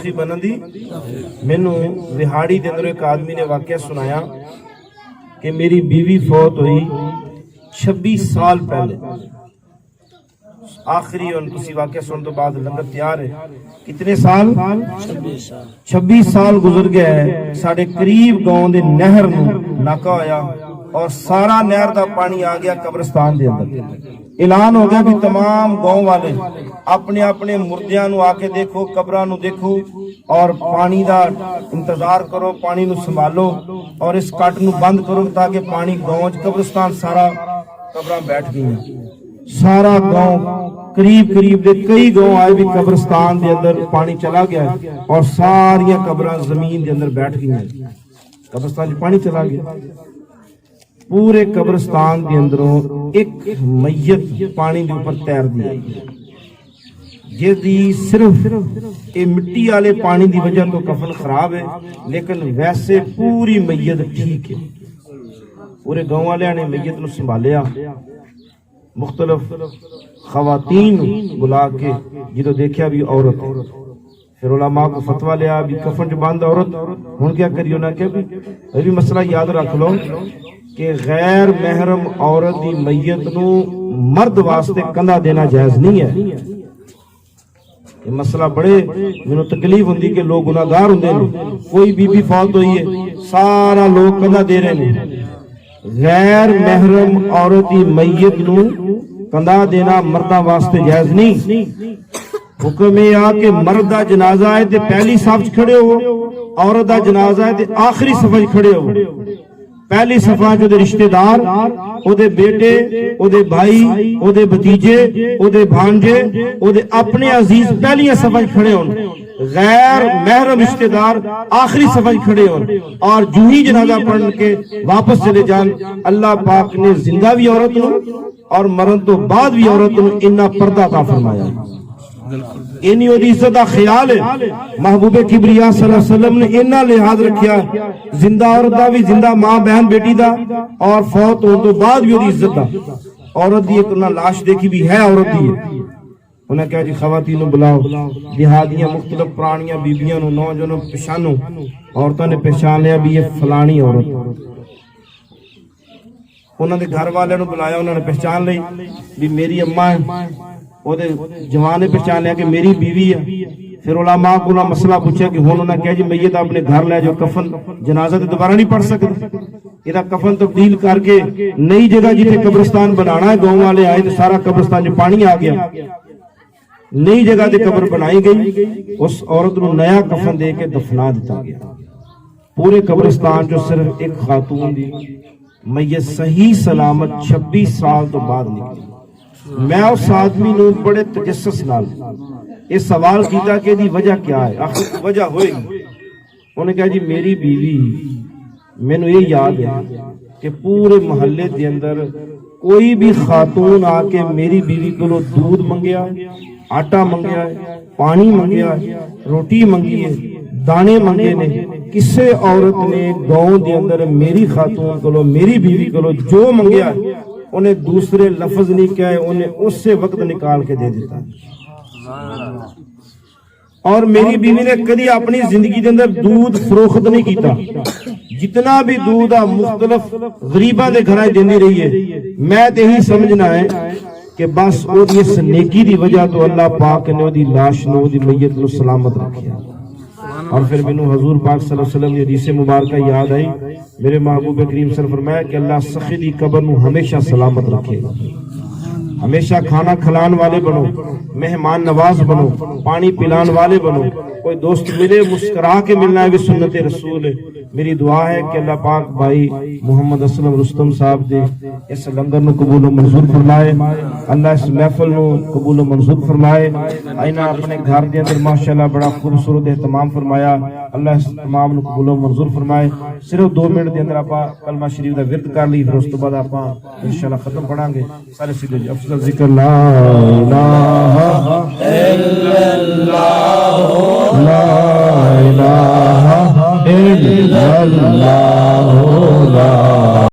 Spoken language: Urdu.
سخی بنن دی مینوں رہاڑی دے اندر ایک آدمی نے واقعہ سنایا کہ میری بیوی فوت ہوئی 26 سال پہلے. آخری اور کسی واقعہ سن تو بعد لنگر تیار ہے. کتنے سال؟ 26 سال گزر گئے ہے. ساڑھے قریب گاؤں دے نہر نو ناکا ہویا اور سارا نہر دا پانی آ گیا قبرستان دے اندر. اعلان ہو گیا بھی تمام گاؤں والے اپنے اپنے مردیاں نو آ کے دیکھو، قبراں نو دیکھو اور پانی دا انتظار کرو، پانی نو سنبھالو اور اس کٹ نو بند کرو تاکہ پانی گاؤں قبرستان سارا قبراں بیٹھ گئی ہیں. سارا گاؤں قریب دے کئی گاؤں آئے بھی قبرستان دے اندر پانی چلا گیا ہے اور ساریاں قبراں زمین دے اندر بیٹھ گئی ہیں. قبرستان جو پانی چلا گیا، پورے قبرستان دے اندروں ایک میت پانی دے اوپر تیر دی جیدی صرف اے مٹی والے پانی دی وجہ تو کفن خراب ہے، لیکن ویسے پوری میت ٹھیک ہے. پورے گاؤں والے نے میت نو سنبھالیا، مختلف خواتین بلا کے جدو دیکھا بھی عورت، پھر علماء کو فتویٰ لیا بھی کفن جو باندھ عورت ہون کیا کریو نہ کہ بھی مسئلہ یاد رکھ لو کہ غیر محرم عورت دی میت نو مرد واسطے کندھا دینا جائز نہیں ہے. یہ مسئلہ بڑے منو تکلیف ہوندی کہ لوگ گناہگار ہوندے نے. کوئی بی بی فوت ہوئی ہے سارا لوگ کندھا دے رہے ہیں. غیر محرم عورت دی میت نو کندھا دینا مرداں واسطے جائز نہیں. حکم یہ آ کہ مرد دا جنازہ ہے تے پہلی صف کھڑے ہو، عورت دا جنازہ ہے تے آخری صف کھڑے ہو. پہلی صفحہ جو دے رشتہ دار، او دے بیٹے، او دے بھائی، او دے بھتیجے، او دے بھانجے، او دے اپنے عزیز پہلی صفحہ کھڑے ہون. غیر محرم رشتہ دار آخری صفحہ کھڑے ہون اور جو ہی جنازہ پڑھ کے واپس چلے جان. اللہ پاک نے زندہ بھی عورت نو اور مرن تو بعد بھی عورت نو اتنا پردہ عطا فرمایا. اینی او دی عزت دا خیال ہے. محبوب کبریا صلی اللہ علیہ وسلم نے اتنا لحاظ رکھیا زندہ عورت دا بھی، زندہ ماں بہن بیٹی دا، اور فوت ہو تو بعد بھی او دی عزت دا. عورت دی ایک انہاں لاش دیکھی بھی ہے عورت دی ہے. انہیں کہا جی خواتین نو بلاؤ، دیہاتیاں مختلف پرانیاں بیبیاں نو نوجوانوں پہچانو. عورتوں نے پہچان لیا بھی یہ فلانی عورت. انہوں نے گھر والے نو بلایا، انہوں نے پہچان لی بھی میری اماں ہے. وہ جوان نے پہچان لیا کہ میری بیوی ہے. پھر علماء کو مسئلہ پوچھا کہ ہون انہوں نے کہا جی میت اپنے گھر لے جو کفن جنازہ تے دوبارہ نہیں پڑھ سکتے. یہ کفن تبدیل کر کے نئی جگہ جتنے قبرستان بنانا ہے، گاؤں والے آئے تو سارا قبرستان جو پانی آ گیا، نئی جگہ تے قبر بنائی گئی. اس عورت نو نیا کفن دے کے دفنا دیتا گیا. پورے قبرستان جو صرف ایک خاتون دی میت صحیح سلامت 26 سال تو بعد نکلی. میں اس آدمی نو بڑے تجسس نال یہ سوال کیتا کہ دی وجہ کیا ہے، آخر وجہ ہوئے گی. انہوں نے کہا جی میری بیوی، میں نے یہ یاد ہے کہ پورے محلے دے اندر کوئی بھی خاتون آ کے میری بیوی کو دودھ منگیا ہے، آٹا منگیا ہے، پانی منگیا ہے، روٹی منگی ہے، دانے منگے نے، کسے عورت نے گاؤں دے اندر میری خاتون کو، میری بیوی کو جو منگیا ہے انہیں دوسرے لفظ نہیں کہے، انہیں اس سے وقت نکال کے دے دیتا. اور میری بیوی نے کدی اپنی زندگی دے اندر دودھ فروخت نہیں کیتا. جتنا بھی دودھ مختلف غریباں دے گھراں دیندی رہی ہے. میں تے ہی سمجھنا ہے کہ بس او دی اس نیکی دی وجہ تو اللہ پاک نے او دی لاش نو، او دی میت نو سلامت رکھیا. اور پھر میں حضور پاک صلی اللہ علیہ وسلم کی حدیث مبارکہ یاد آئی. میرے محبوب کریم صلی اللہ علیہ وسلم فرمایا کہ اللہ سخی دی قبر نو ہمیشہ سلامت رکھے. ہمیشہ کھانا کھلان والے بنو، مہمان نواز بنو، پانی پلان والے بنو. کوئی دوست ملے مسکرا کے ملنا ہے بھی سنت رسول ہے. میری دعا ہے کہ اللہ پاک بھائی محمد اسلم رستم صاحب دے اس لنگر نو قبول و منظور فرمائے. اللہ اس محفل نو قبول و منظور فرمائے. آئینہ اپنے گھر دے اندر ماشاءاللہ بڑا خوبصورت اہتمام فرمایا. اللہ اس تمام نو قبول و منظور فرمائے. صرف 2 منٹ دے اندر آپا کلمہ شریف دا ورد کر لی، پھر اس تو بعد آپا انشاءاللہ ختم پڑھاں گے. سارے سیدھے جی افضل ذکر لا الہ الا اللہ لا